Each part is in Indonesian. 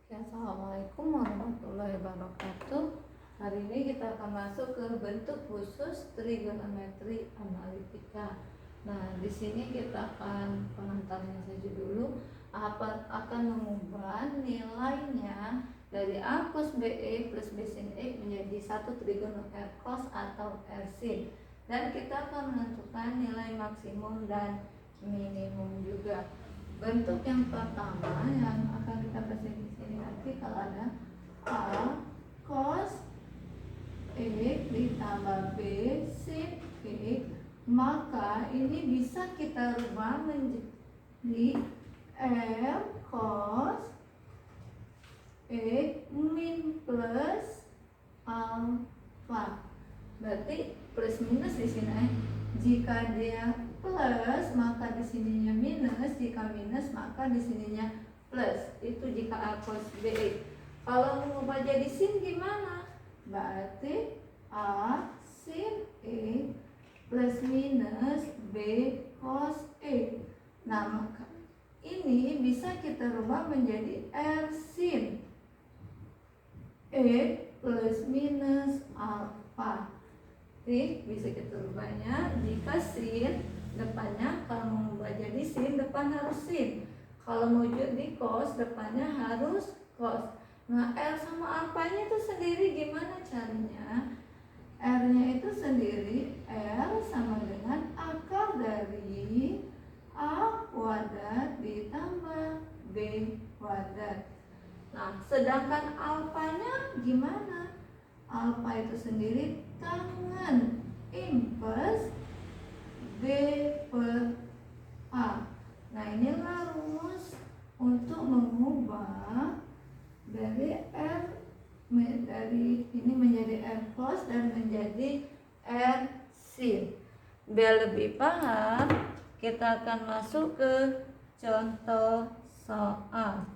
Ya, Assalamualaikum warahmatullahi wabarakatuh. Hari ini kita akan masuk ke bentuk khusus trigonometri analitika. Nah, di sini kita akan pengantarnya saja dulu. Akan mengubah nilainya dari A cos BE plus B sin E menjadi satu trigono R cos atau R sin. Dan kita akan menentukan nilai maksimum dan minimum juga. Bentuk yang pertama yang akan kita bahas di sini nanti kalau ada A cos E ditambah B sin E, maka ini bisa kita rubah menjadi R cos E min plus alfa. Berarti plus minus di sini. Jika dia plus maka di sininya minus, jika minus maka di sininya plus. Itu jika A cos BE. Kalau mengubah jadi sin gimana? Berarti A sin E plus minus B cos E. Nah, maka ini bisa kita rubah menjadi R sin E plus minus alfa. Bisa kita rubahnya jika sin depannya, kalau mau mengubah jadi sin depan harus sin, kalau mau jadi cos depannya harus cos. Nah, R sama alfanya itu sendiri gimana caranya? R nya itu sendiri R sama dengan akar dari A kuadrat ditambah B kuadrat. Nah, sedangkan alfanya gimana? Alfa itu sendiri tangan inverse B per A. Nah, inilah rumus untuk mengubah dari ini menjadi R cos dan menjadi R sin. Biar lebih paham, kita akan masuk ke contoh soal.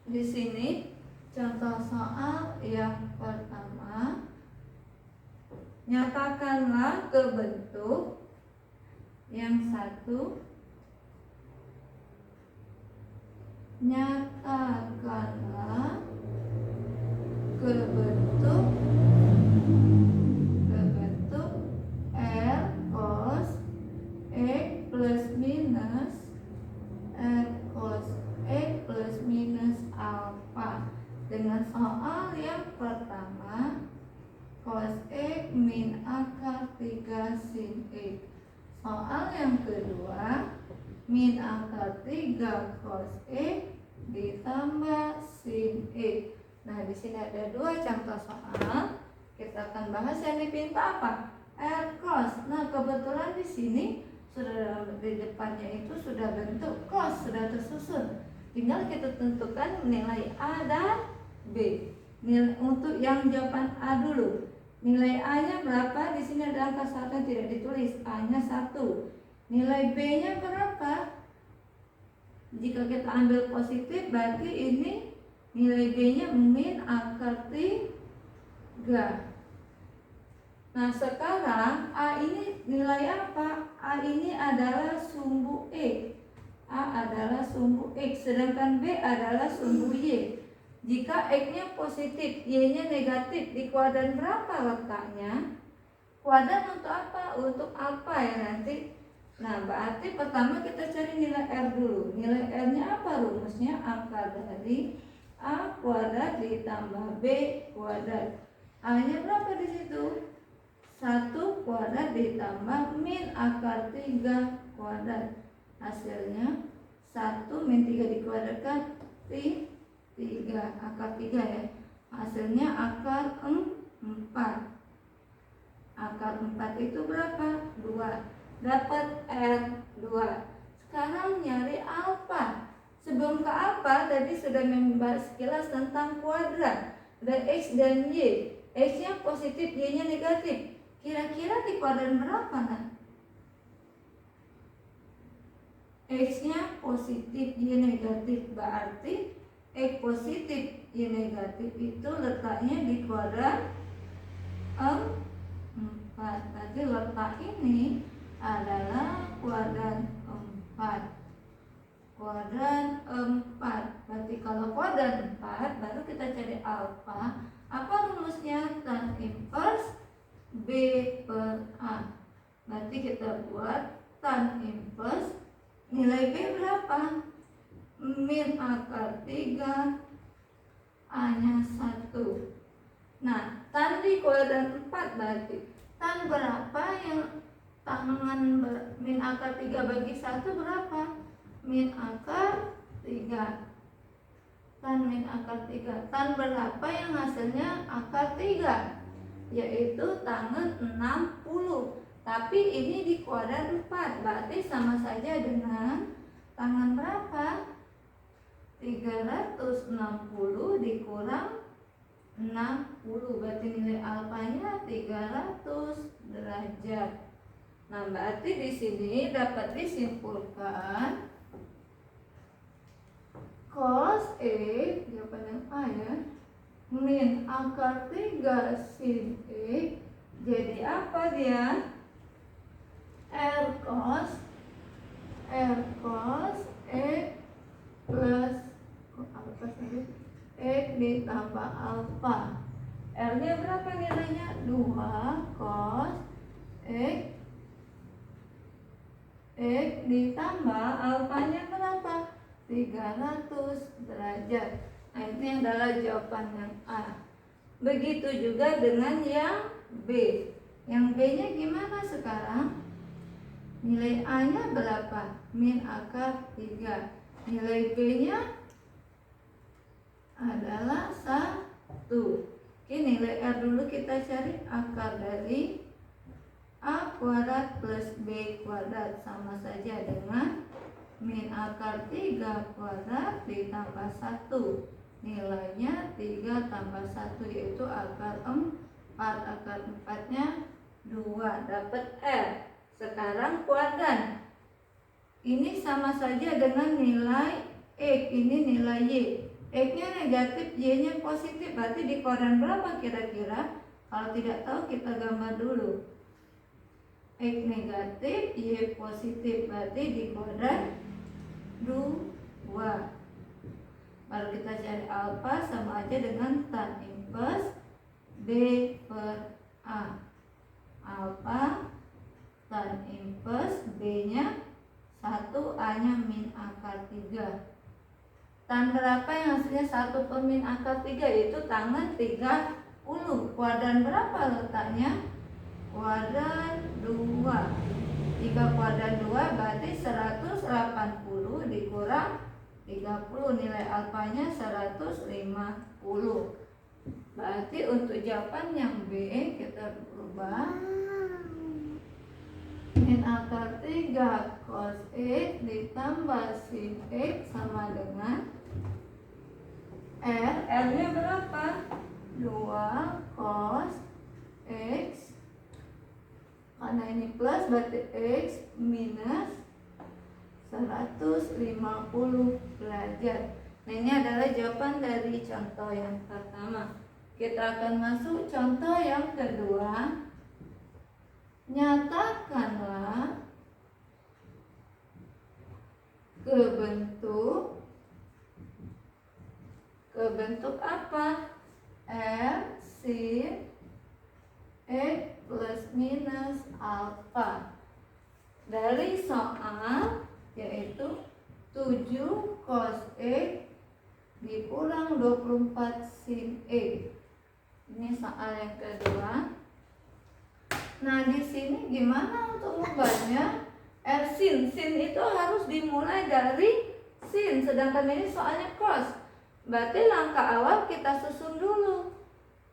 Di sini contoh soal yang pertama, nyatakanlah ke bentuk yang satu. Nyatakanlah ke bentuk R cos E plus minus R cos E plus minus alfa. Dengan soal yang pertama, cos E min akar 3 sin E. Soal yang kedua, min akar 3 cos E ditambah sin E. Nah, di sini ada dua contoh soal. Kita akan bahas yang dipinta apa? R cos. Nah, kebetulan di sini sudah di depannya itu sudah bentuk cos, sudah tersusun. Tinggal kita tentukan nilai A dan B. Untuk yang jawaban A dulu. Nilai A-nya berapa? Di sini ada angka 1 yang tidak ditulis. A-nya 1. Nilai B-nya berapa? Jika kita ambil positif, berarti ini nilai B-nya min akar 3. Nah, sekarang A ini nilai apa? A ini adalah sumbu E. A adalah sumbu X, sedangkan B adalah sumbu Y. Jika X-nya positif, Y-nya negatif, di kuadran berapa letaknya? Kuadran untuk apa? Untuk apa ya nanti? Nah, berarti pertama kita cari nilai R dulu. Nilai R-nya apa rumusnya? Akar dari A kuadrat ditambah B kuadrat. A-nya berapa di situ? 1 kuadrat ditambah min akar 3 kuadrat. Hasilnya 1 min 3 dikuadratkan 3, akar 3 ya. Hasilnya akar 4. Akar 4 itu berapa? 2. Dapat R2. Sekarang nyari alfa. Sebelum ke alfa tadi sudah membahas sekilas tentang kuadrat. Ada X dan Y. X-nya positif, Y-nya negatif. Kira-kira di kuadran berapa nah? X-nya positif, Y negatif, berarti X positif, Y negatif itu letaknya di kuadran 4. Berarti letak ini adalah kuadran 4. kuadran 4. Berarti kalau kuadran 4 baru kita cari alfa. Apa rumusnya? Tan inverse B per A. Berarti kita buat tan inverse, nilai B berapa? Min akar 3, A nya 1. Nah, tan di kuadran 4 berarti tan berapa yang tangan min akar 3 bagi 1 berapa? Min akar 3. Tan min akar 3. Tan berapa yang hasilnya akar 3? Yaitu tangan 60. Tapi ini di kuadran 4, berarti sama saja dengan tangan berapa? 360 dikurang 60, berarti nilai alfanya 300 derajat. Nah, berarti di sini dapat disimpulkan cos E, jawaban yang A ya, min akar 3 sin E, jadi apa dia? R cos E plus X ditambah alfa. R nya berapa nilainya? 2 cos X ditambah alfanya berapa? 300 derajat. Nah, ini adalah jawaban yang A. Begitu juga dengan yang B. Yang B nya gimana sekarang? Nilai A nya berapa? Min akar 3. Nilai B nya adalah 1. Oke, nilai R dulu kita cari. Akar dari A kuadrat plus B kuadrat sama saja dengan min akar 3 kuadrat ditambah 1. Nilainya 3 tambah 1 yaitu akar 4. Akar 4 nya 2, dapat R. Sekarang kuadran. Ini sama saja dengan nilai X, ini nilai Y. X nya negatif, Y nya positif, berarti di kuadran berapa kira-kira? Kalau tidak tahu kita gambar dulu. X negatif, Y positif, berarti di kuadran 2. Baru kita cari alfa, sama aja dengan tan inverse B per A. Alfa tan inverse B nya 1, A nya min akar 3. Tan berapa yang hasilnya 1 per min akar 3? Yaitu tangan 30. Kuadran berapa letaknya? Kuadran 2. Jika kuadran 2 berarti 180 dikurang 30. Nilai alfanya 150. Berarti untuk jawaban yang B kita berubah. Min akar 3 cos X ditambah sin X sama dengan R. R nya berapa? 2 cos X. Karena ini plus berarti X minus 150 derajat. Nah, ini adalah jawaban dari contoh yang pertama. Kita akan masuk contoh yang kedua. Nyatakanlah kebentuk apa? R sin X plus minus alfa. Dari soal yaitu 7 cos X dikurang 24 sin X. Ini soal yang kedua. Nah, di sini gimana untuk mengubahnya? R sin itu harus dimulai dari sin, sedangkan ini soalnya cos. Berarti langkah awal kita susun dulu.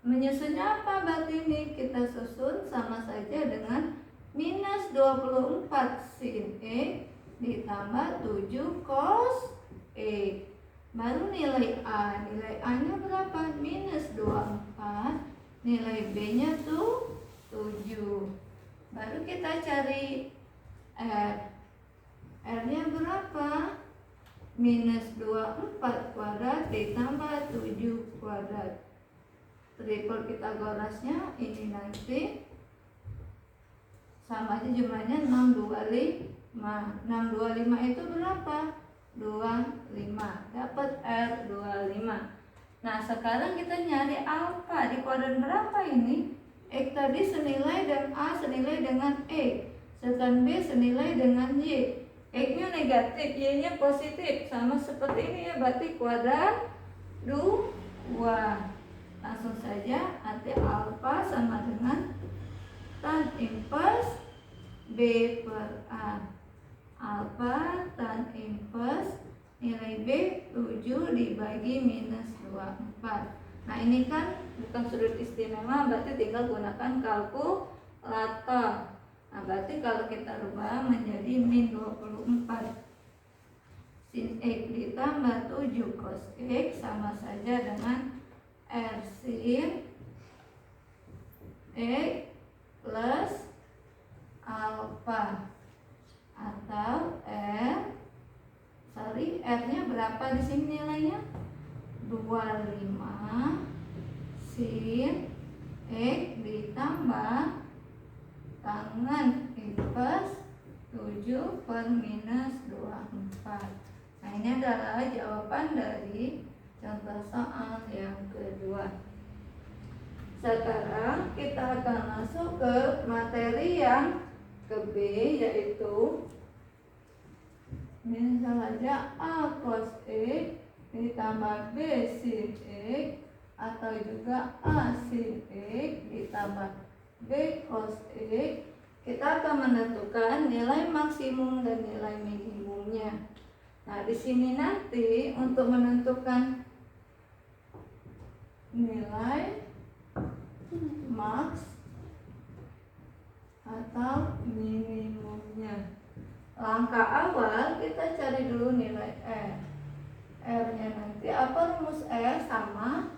Menyusunnya apa berarti ini? Kita susun sama saja dengan minus 24 sin X ditambah 7 cos X. Baru nilai A. Nilai A nya berapa? Minus 24. Nilai B nya tuh 7. Baru kita cari R. R nya berapa? Minus 24 kuadrat ditambah 7 kuadrat. Triple Pitagorasnya ini nanti sama aja jumlahnya 625. 625 itu berapa? 25. Dapat R25. Nah, sekarang kita nyari alfa di kuadran berapa ini? X tadi senilai dan A senilai dengan X, sedangkan B senilai dengan Y. X-nya negatif, Y-nya positif, sama seperti ini ya, berarti kuadran 2. Langsung saja arti alfa sama dengan tan inverse B per A. Alfa tan inverse nilai B 7 dibagi minus 24. Nah, ini kan bukan sudut istimewa, berarti tinggal gunakan kalkulator. Nah, berarti kalau kita rubah menjadi min 24 sin X ditambah 7 cos X sama saja dengan R sin X plus alfa, atau R-nya berapa di sini nilainya? 25 sin X ditambah tangan inverse 7 per minus 24. Nah, ini adalah jawaban dari contoh soal yang kedua. Sekarang kita akan masuk ke materi yang ke B, yaitu misal saja A cos X ditambah B sin X, atau juga A sin X ditambah B cos X. Kita akan menentukan nilai maksimum dan nilai minimumnya. Nah, di sini nanti untuk menentukan nilai max atau minimumnya, langkah awal kita cari dulu nilai R. R-nya nanti apa? Rumus R sama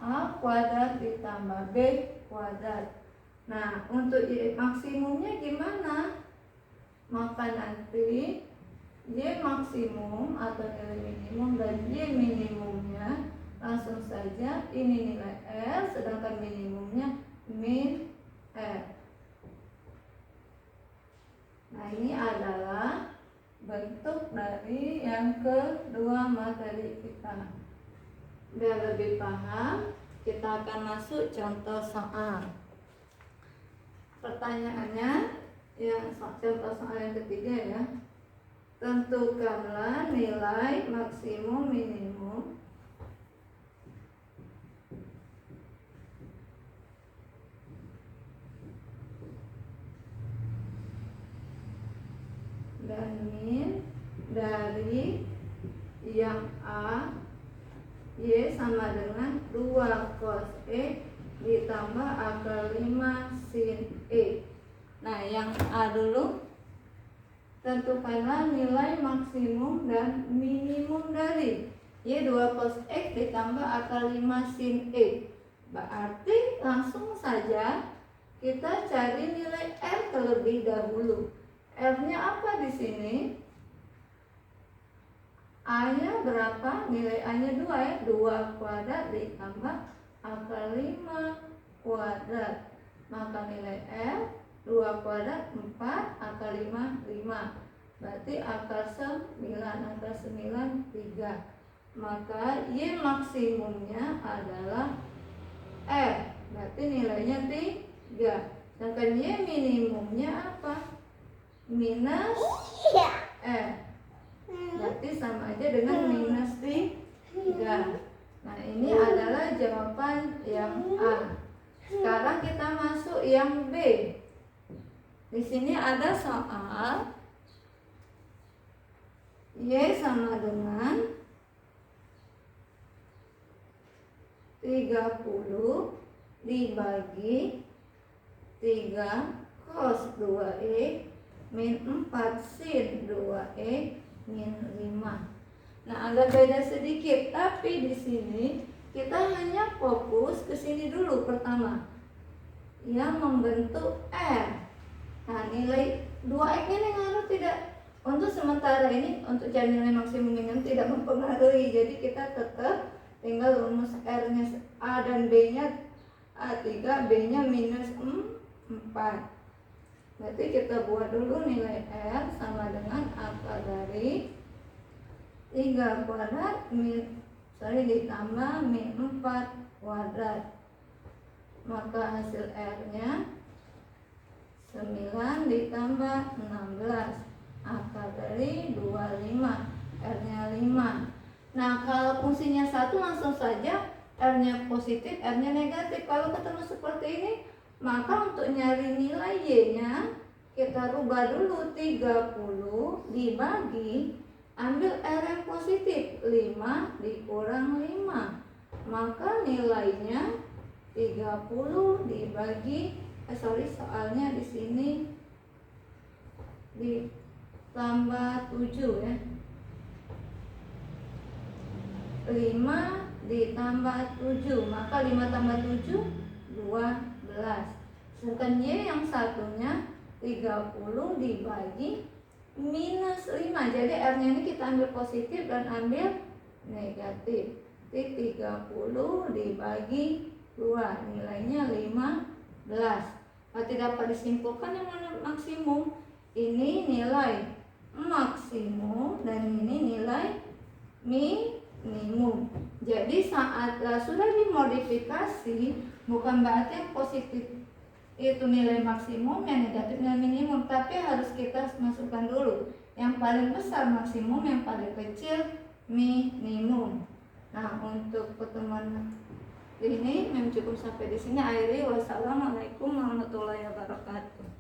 A kuadrat ditambah B kuadrat. Nah, untuk Y maksimumnya gimana? Maka nanti Y maksimum atau nilai minimum dan Y minimumnya, langsung saja ini nilai R, sedangkan minimumnya min R. Nah, ini adalah bentuk dari yang kedua materi kita. Biar lebih paham, kita akan masuk contoh soal. Pertanyaannya yang contoh soal yang ketiga ya. Tentukanlah nilai maksimum minimum dan min dari yang A, Y sama dengan 2 cos X ditambah akar 5 sin X. Nah, yang A dulu, tentukanlah nilai maksimum dan minimum dari Y 2 cos X ditambah akar 5 sin X. Berarti langsung saja kita cari nilai R terlebih dahulu. R-nya apa di sini? A-nya berapa? Nilai A-nya 2 ya. 2 kuadrat ditambah akar 5 kuadrat. Maka nilai R 2 kuadrat 4, akar 5 5. Berarti akar 9, akar 9 3. Maka Y maksimumnya adalah R. Berarti nilainya 3. Sedangkan Y minimumnya apa? Minus R. Berarti sama aja dengan minus 3. Nah, ini adalah jawaban yang A. Sekarang kita masuk yang B. Di sini ada soal Y sama dengan 30 dibagi 3 cos 2X min 4 sin 2X min 5. Nah, agak beda sedikit, tapi di sini kita hanya fokus ke sini dulu pertama, yang membentuk R. Nah, nilai 2X ini ngaruh tidak? Untuk sementara ini, untuk cari nilai maksimum minimum tidak mempengaruhi. Jadi kita tetap tinggal rumus R-nya A dan B-nya A3, B-nya minus 4. Berarti kita buat dulu nilai R sama dengan akar dari 3 kuadrat ditambah min 4 kuadrat. Maka hasil R-nya 9 ditambah 16, akar dari 25, R-nya 5. Nah, kalau fungsinya 1 langsung saja R-nya positif, R-nya negatif. Kalau ketemu seperti ini, maka untuk nyari nilai Y-nya kita rubah dulu. 30 dibagi, ambil R yang positif, 5 dikurang 5, maka nilainya 30 dibagi soalnya di sini ditambah 7 ya. 5 ditambah 7, maka 5 tambah 7 12. Sedangkan Y yang satunya 30 dibagi minus 5. Jadi R-nya ini kita ambil positif dan ambil negatif. Jadi 30 dibagi 2, nilainya 15. Berarti dapat disimpulkan yang mana maksimum. Ini nilai maksimum dan ini nilai minimum. Jadi saat sudah dimodifikasi, bukan berarti yang positif itu nilai maksimum, yang negatif nilai minimum, tapi harus kita masukkan dulu yang paling besar maksimum, yang paling kecil minimum. Nah, untuk pertemuan ini cukup sampai di sini. Akhiri, wassalamualaikum warahmatullahi wabarakatuh.